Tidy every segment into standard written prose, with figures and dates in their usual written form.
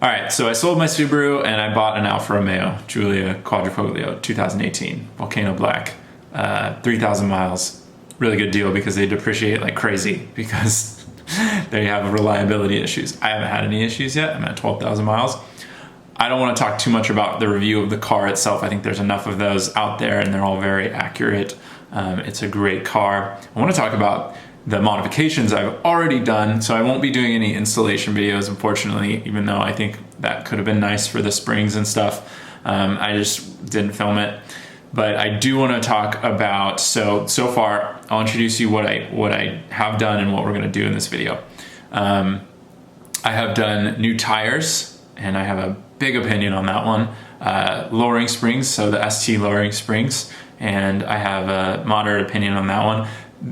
All right, so I sold my Subaru and I bought an Alfa Romeo Giulia Quadrifoglio 2018 Vulcano Black, 3,000 miles. Really good deal because they depreciate like crazy because they have reliability issues. I haven't had any issues yet. I'm at 12,000 miles. I don't want to talk too much about the review of the car itself. I think there's enough of those out there and they're all very accurate. It's a great car. I want to talk about the modifications I've already done, so I won't be doing any installation videos, unfortunately, even though I think that could have been nice for the springs and stuff. I just didn't film it. But I do want to talk about, so far, I'll introduce you what I have done and what we're going to do in this video. I have done new tires, and I have a big opinion on that one. Lowering springs, so the ST lowering springs, and I have a moderate opinion on that one.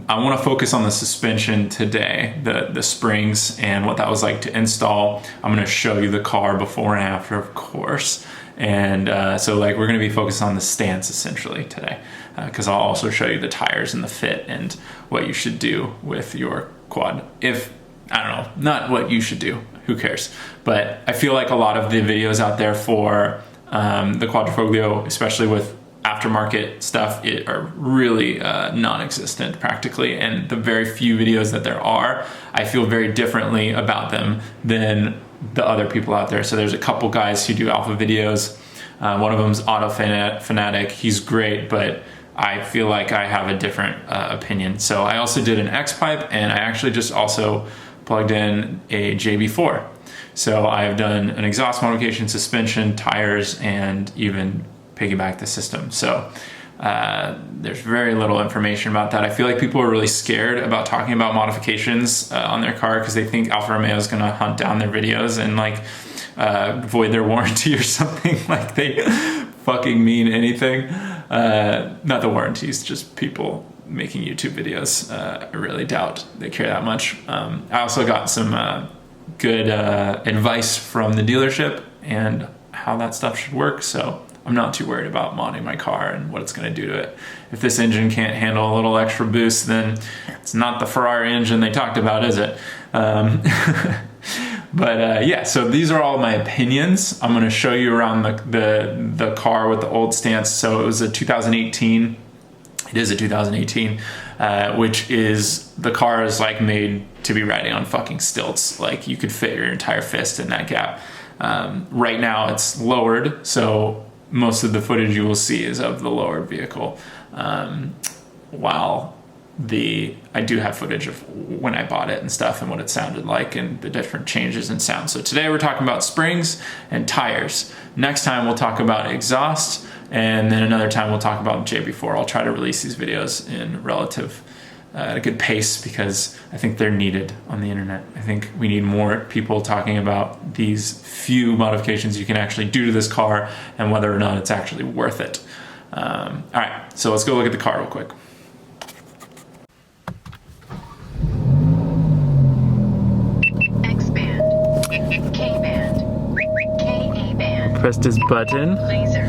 I want to focus on the suspension today, the springs and what that was like to install. I'm going to show you the car before and after, of course. And so like we're going to be focused on the stance essentially today, because I'll also show you the tires and the fit and what you should do with your quad. If, I don't know, not what you should do, who cares? But I feel like a lot of the videos out there for the Quadrifoglio, especially with aftermarket stuff, are really non-existent practically, and the very few videos that there are, I feel very differently about them than the other people out there. So there's a couple guys who do Alfa videos. One of them's Auto Fanatic. He's great, but I feel like I have a different opinion. So I also did an X-pipe, and I actually just also plugged in a JB4. So I've done an exhaust modification, suspension, tires, and even piggyback the system. So there's very little information about that. I feel like people are really scared about talking about modifications on their car because they think Alfa Romeo is going to hunt down their videos and like void their warranty or something. Like they fucking mean anything. Not the warranties, just people making YouTube videos. I really doubt they care that much. I also got some good advice from the dealership and how that stuff should work. So I'm not too worried about modding my car and what it's going to do to it. If this engine can't handle a little extra boost, then it's not the Ferrari engine they talked about, is it? But yeah, so these are all my opinions. I'm going to show you around the car with the old stance. So it was a 2018. It is a 2018, which is, the car is like made to be riding on fucking stilts. Like you could fit your entire fist in that gap. Right now it's lowered, so most of the footage you will see is of the lowered vehicle, while I do have footage of when I bought it and stuff and what it sounded like and the different changes in sound. So today we're talking about springs and tires. Next time we'll talk about exhaust, and then another time we'll talk about JB4. I'll try to release these videos in relative at a good pace because I think they're needed on the internet. I think we need more people talking about these few modifications you can actually do to this car and whether or not it's actually worth it. All right, so let's go look at the car real quick. X-band, K-band, K-A-band. Pressed his button. Laser.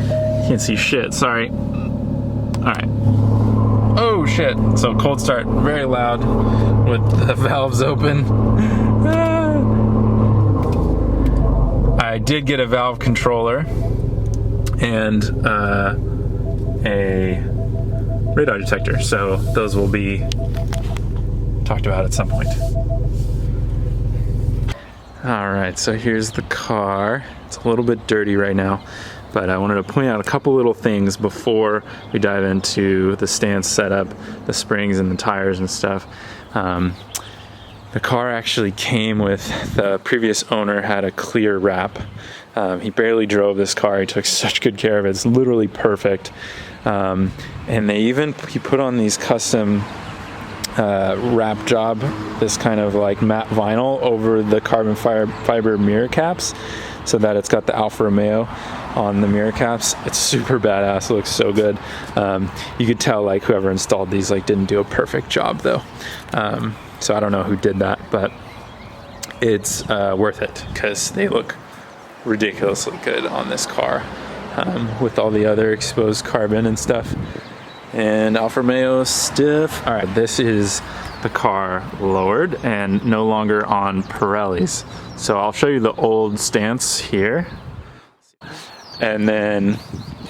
Can't see shit, sorry. All right. Oh shit, so cold start, very loud with the valves open. I did get a valve controller and a radar detector, so those will be talked about at some point. All right, so here's the car. It's a little bit dirty right now, but I wanted to point out a couple little things before we dive into the stance setup, the springs and the tires and stuff. The car actually came with, the previous owner had a clear wrap. He barely drove this car. He took such good care of it. It's literally perfect. And he put on these custom wrap job, this kind of like matte vinyl over the carbon fiber mirror caps, so that it's got the Alfa Romeo on the mirror caps. It's super badass. It looks so good. You could tell like whoever installed these like didn't do a perfect job though. So I don't know who did that, but it's worth it because they look ridiculously good on this car, with all the other exposed carbon and stuff. And Alfa Romeo stiff. All right, this is the car lowered and no longer on Pirellis. So I'll show you the old stance here. And then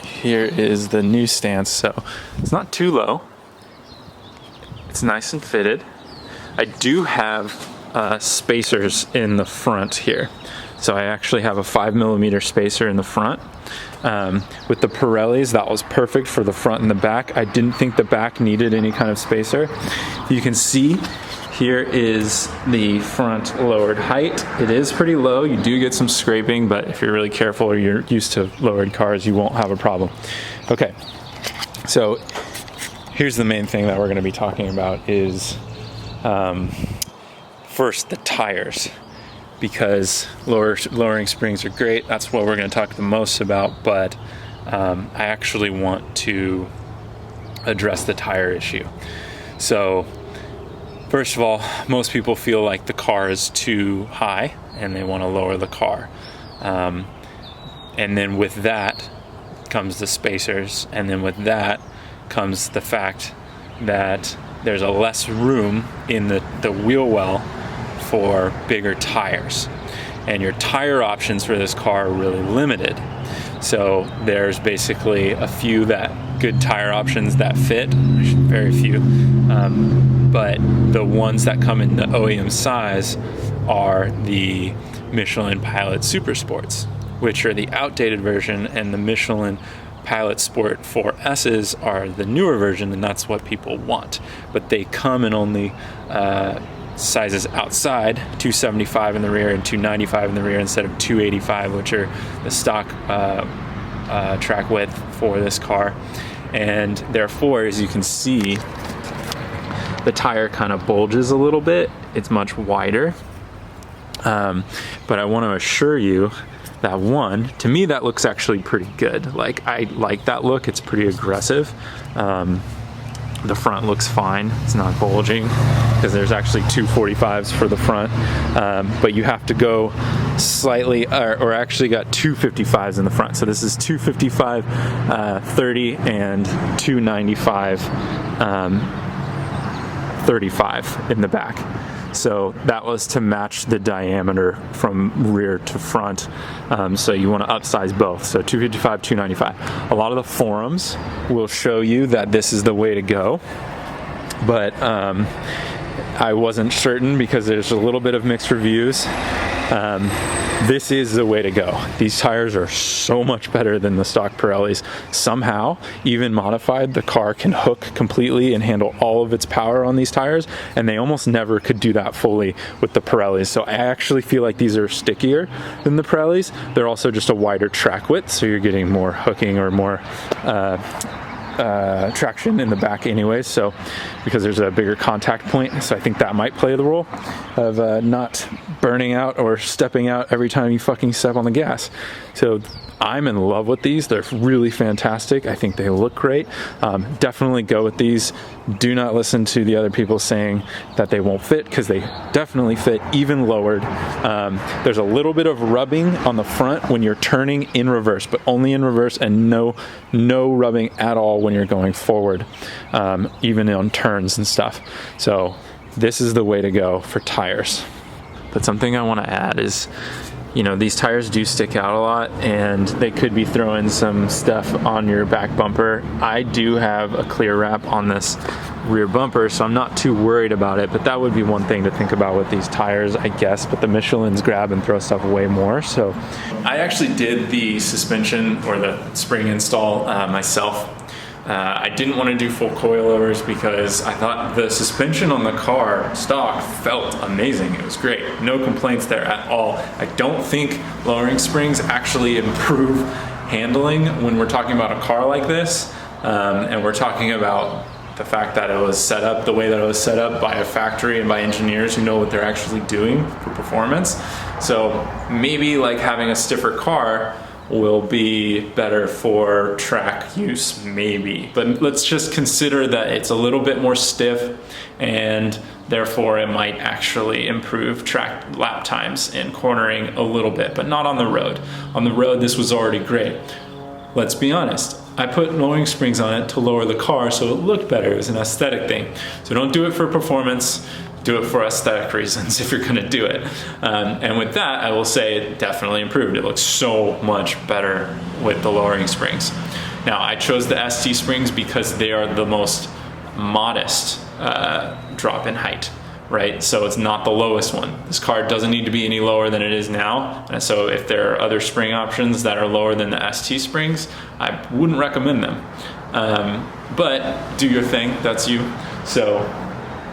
here is the new stance. So it's not too low. It's nice and fitted. I do have spacers in the front here. So I actually have a 5mm spacer in the front. With the Pirellis, that was perfect for the front and the back. I didn't think the back needed any kind of spacer. You can see here is the front lowered height. It is pretty low. You do get some scraping, but if you're really careful or you're used to lowered cars, you won't have a problem. Okay, so here's the main thing that we're going to be talking about is first the tires, because lowering springs are great. That's what we're going to talk the most about, but I actually want to address the tire issue. So first of all, most people feel like the car is too high and they want to lower the car. And then with that comes the spacers, and then with that comes the fact that there's a less room in the wheel well for bigger tires, and your tire options for this car are really limited. So there's basically a few good tire options that fit, very few, but the ones that come in the OEM size are the Michelin Pilot Super Sports, which are the outdated version, and the Michelin Pilot Sport 4S's are the newer version, and that's what people want. But they come in only sizes outside, 275 in the rear and 295 in the rear instead of 285, which are the stock track width for this car. And therefore, as you can see, the tire kind of bulges a little bit. It's much wider. But I want to assure you that one, to me, that looks actually pretty good. Like, I like that look. It's pretty aggressive. The front looks fine. It's not bulging because there's actually 245s for the front, but you have to go slightly, or actually got 255s in the front. So this is 255, 30, and 295, 35 in the back. So that was to match the diameter from rear to front. So you want to upsize both. So 255, 295. A lot of the forums will show you that this is the way to go. But I wasn't certain because there's a little bit of mixed reviews. This is the way to go. These tires are so much better than the stock Pirellis. Somehow, even modified, the car can hook completely and handle all of its power on these tires, and they almost never could do that fully with the Pirellis. So I actually feel like these are stickier than the Pirellis. They're also just a wider track width, so you're getting more hooking or more traction in the back anyway, so because there's a bigger contact point. So I think that might play the role of not burning out or stepping out every time you fucking step on the gas. So I'm in love with these. They're really fantastic. I think they look great. Definitely go with these. Do not listen to the other people saying that they won't fit, because they definitely fit, even lowered. There's a little bit of rubbing on the front when you're turning in reverse, but only in reverse, and no rubbing at all when you're going forward, even on turns and stuff. So this is the way to go for tires. But something I want to add is, you know, these tires do stick out a lot, and they could be throwing some stuff on your back bumper. I do have a clear wrap on this rear bumper, so I'm not too worried about it, but that would be one thing to think about with these tires, I guess. But the Michelin's grab and throw stuff way more. So I actually did the suspension or the spring install myself. I didn't want to do full coilovers because I thought the suspension on the car stock felt amazing. It was great. No complaints there at all. I don't think lowering springs actually improve handling when we're talking about a car like this. And we're talking about the fact that it was set up the way that it was set up by a factory and by engineers who know what they're actually doing for performance. So maybe like having a stiffer car will be better for track use, maybe. But let's just consider that it's a little bit more stiff, and therefore it might actually improve track lap times and cornering a little bit, but not on the road. On the road, this was already great. Let's be honest, I put lowering springs on it to lower the car so it looked better. It was an aesthetic thing. So don't do it for performance, do it for aesthetic reasons if you're gonna do it. And with that, I will say it definitely improved. It looks so much better with the lowering springs. Now, I chose the ST springs because they are the most modest drop in height, right? So it's not the lowest one. This car doesn't need to be any lower than it is now. And so if there are other spring options that are lower than the ST springs, I wouldn't recommend them. But do your thing, that's you. So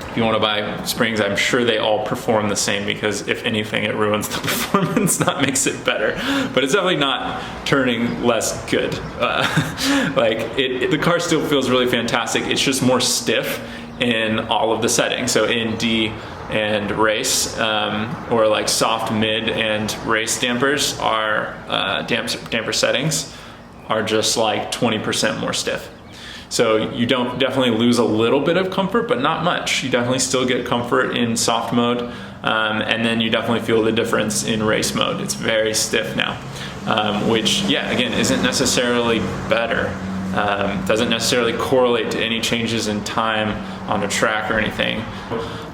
if you want to buy springs, I'm sure they all perform the same, because if anything, it ruins the performance, not makes it better. But it's definitely not turning less good. The car still feels really fantastic. It's just more stiff in all of the settings. So in D and race, or like soft, mid, and race dampers are damper settings are just like 20% more stiff. So you don't definitely lose a little bit of comfort, but not much. You definitely still get comfort in soft mode, and then you definitely feel the difference in race mode. It's very stiff now, which, yeah, again, isn't necessarily better. Doesn't necessarily correlate to any changes in time on a track or anything.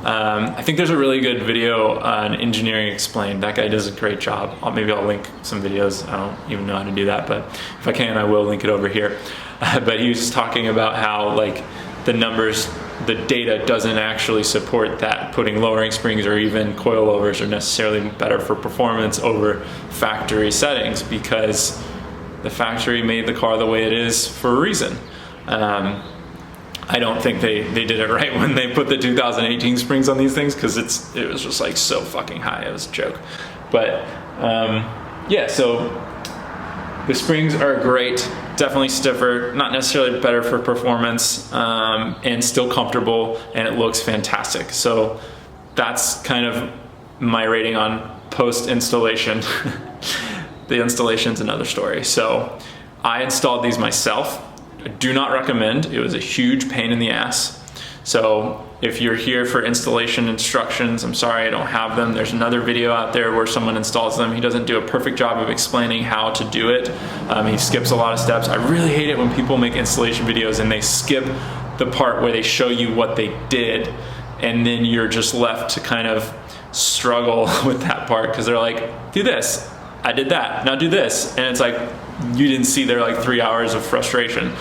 I think there's a really good video on Engineering Explained. That guy does a great job. Maybe I'll link some videos. I don't even know how to do that, but if I can, I will link it over here. But he was talking about how, like, the numbers, the data doesn't actually support that putting lowering springs or even coilovers are necessarily better for performance over factory settings, because the factory made the car the way it is for a reason. I don't think they did it right when they put the 2018 springs on these things, because it was just like so fucking high. It was a joke. But yeah, so the springs are great, definitely stiffer, not necessarily better for performance, and still comfortable, and it looks fantastic. So that's kind of my rating on post-installation. The installation's another story. So I installed these myself. I do not recommend. It was a huge pain in the ass. So if you're here for installation instructions, I'm sorry I don't have them. There's another video out there where someone installs them. He doesn't do a perfect job of explaining how to do it. He skips a lot of steps. I really hate it when people make installation videos and they skip the part where they show you what they did, and then you're just left to kind of struggle with that part, because they're like, do this, I did that, now do this, and it's like, you didn't see their like 3 hours of frustration.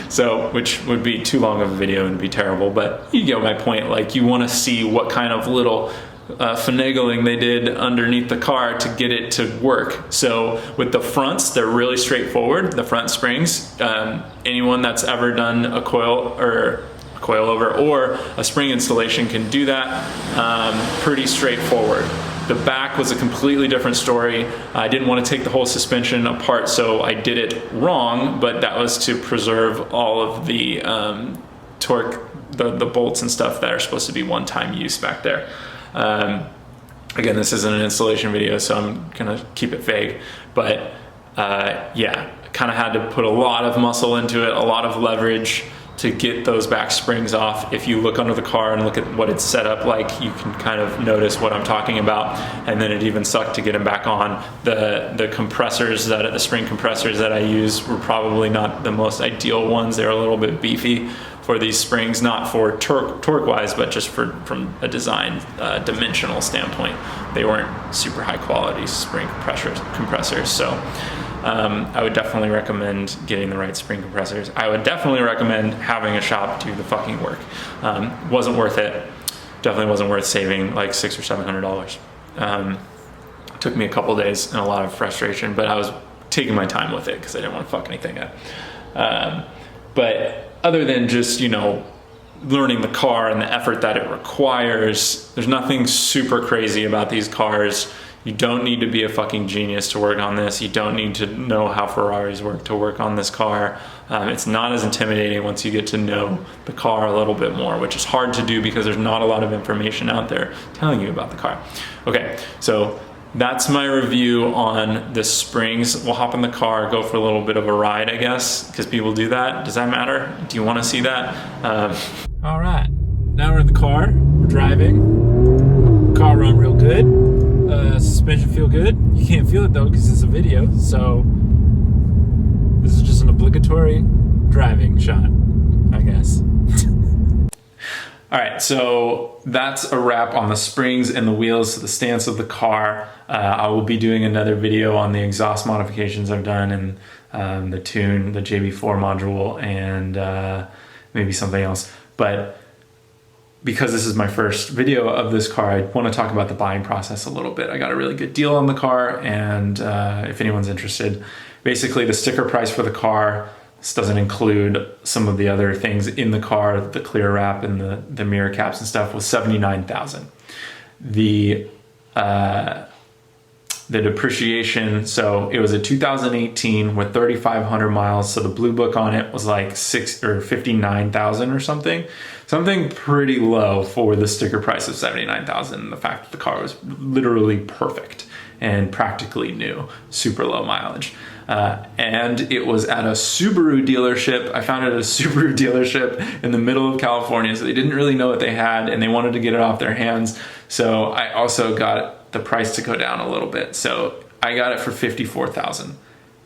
So, which would be too long of a video and be terrible, but you get my point. Like, you want to see what kind of little finagling they did underneath the car to get it to work. So with the fronts, they're really straightforward. The front springs, anyone that's ever done a coilover or a spring installation can do that. Pretty straightforward. The back was a completely different story. I didn't want to take the whole suspension apart, so I did it wrong, but that was to preserve all of the torque, the bolts and stuff that are supposed to be one-time use back there. Again, this isn't an installation video, so I'm gonna keep it vague, but yeah, kind of had to put a lot of muscle into it, a lot of leverage to get those back springs off. If you look under the car and look at what it's set up like, you can kind of notice what I'm talking about. And then it even sucked to get them back on. The compressors, the spring compressors that I use were probably not the most ideal ones. They're a little bit beefy for these springs, not for torque wise, but just from a design dimensional standpoint. They weren't super high quality spring compressors. So I would definitely recommend getting the right spring compressors. I would definitely recommend having a shop do the fucking work. Wasn't worth it. Definitely wasn't worth saving like $600 or $700. Took me a couple days and a lot of frustration, but I was taking my time with it because I didn't want to fuck anything up. But other than just, you know, learning the car and the effort that it requires, there's nothing super crazy about these cars. You don't need to be a fucking genius to work on this. You don't need to know how Ferraris work to work on this car. It's not as intimidating once you get to know the car a little bit more, which is hard to do because there's not a lot of information out there telling you about the car. Okay, so that's my review on the springs. We'll hop in the car, go for a little bit of a ride, I guess, because people do that. Does that matter? Do you want to see that? All right, now we're in the car. We're driving. Car run real good. Suspension feel good. You can't feel it though because it's a video, so this is just an obligatory driving shot, I guess. All right, so that's a wrap on the springs and the wheels, the stance of the car. I will be doing another video on the exhaust modifications I've done and the tune, the JB4 module, and maybe something else. But because this is my first video of this car, I want to talk about the buying process a little bit. I got a really good deal on the car, and if anyone's interested, basically the sticker price for the car, this doesn't include some of the other things in the car, the clear wrap and the mirror caps and stuff, was $79,000. The depreciation, so it was a 2018 with 3,500 miles. So the blue book on it was like 59,000 or something pretty low for the sticker price of 79,000. And the fact that the car was literally perfect and practically new, super low mileage. And it was at a Subaru dealership. I found it at a Subaru dealership in the middle of California. So they didn't really know what they had and they wanted to get it off their hands. So I also got the price to go down a little bit. So I got it for $54,000.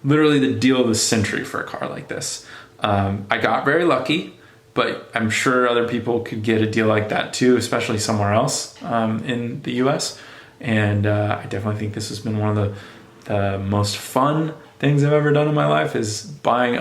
Literally the deal of the century for a car like this. I got very lucky, but I'm sure other people could get a deal like that too, especially somewhere else in the US. And I definitely think this has been one of the most fun things I've ever done in my life, is buying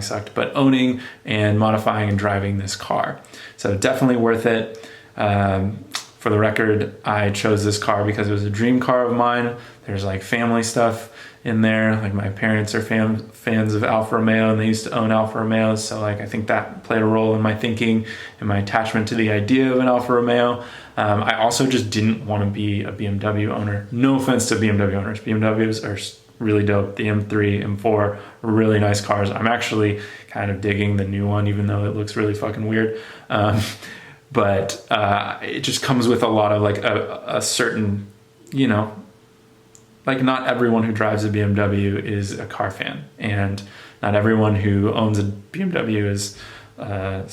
sucked, but owning and modifying and driving this car. So definitely worth it. For the record, I chose this car because it was a dream car of mine. There's like family stuff in there. Like my parents are fans of Alfa Romeo and they used to own Alfa Romeos. So like I think that played a role in my thinking and my attachment to the idea of an Alfa Romeo. I also just didn't want to be a BMW owner. No offense to BMW owners. BMWs are really dope. The M3, M4 are really nice cars. I'm actually kind of digging the new one, even though it looks really fucking weird. But it just comes with a lot of like a certain, you know, like not everyone who drives a BMW is a car fan, and not everyone who owns a BMW is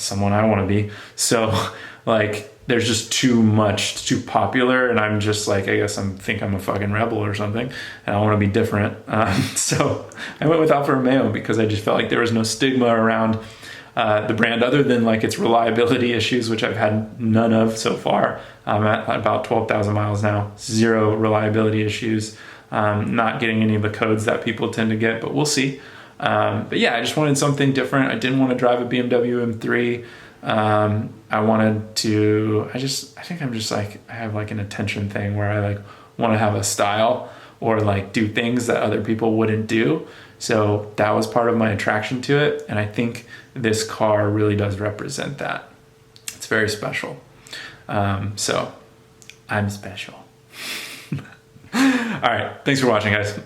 someone I want to be. So like there's just too much, it's too popular, and I'm just like, I guess think I'm a fucking rebel or something, and I want to be different. So I went with Alfa Romeo because I just felt like there was no stigma around the brand other than like its reliability issues, which I've had none of so far. I'm at about 12,000 miles now, zero reliability issues. Not getting any of the codes that people tend to get, but we'll see. But yeah, I just wanted something different. I didn't want to drive a BMW M3. I wanted to, I think I'm just like, I have like an attention thing where I like want to have a style or like do things that other people wouldn't do. So that was part of my attraction to it. And I think this car really does represent that. It's very special. So I'm special. All right. Thanks for watching, guys.